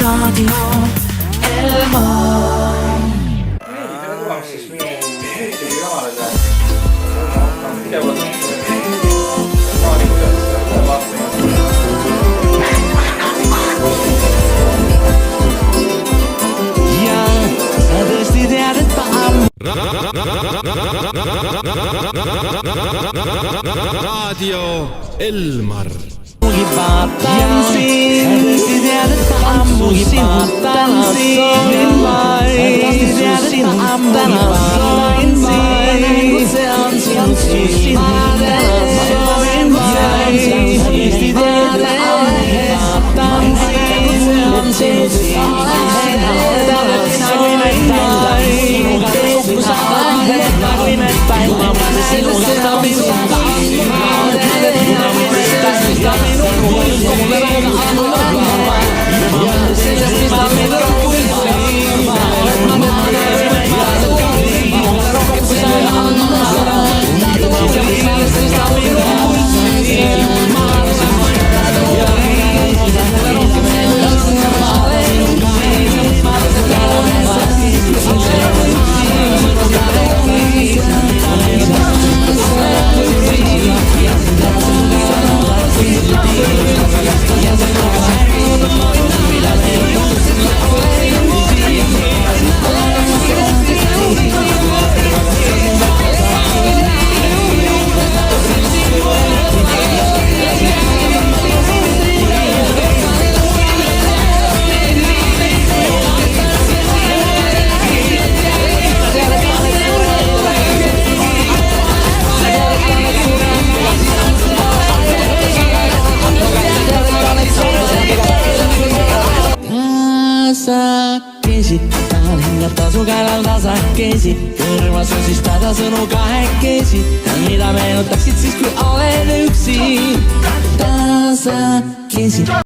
Radio Elmar. tere tulemast siis meie kanalile. Pidevalt ja sa tõesti tead, et ta ammu Radio Elmar. vaatan sind, sa tõesti tead, et ta ammu sinult täna soovin vaid. Tead, et ta ammu täna soovin vaid. See on sinult siis, ma täna soovin vaid. Sa tõesti tead, et ta ammu vaatan sind, see on sinult siis, ma täna soovin vaid. Sinuga kokku saada, et kui me päeva mõne sinuga saabin suunda. Tahan hingata su käelal tasakesi, kõrvas on siis tädasõnu kahekesi. Mida meenutaksid siis, kui oled üksi tasakesi.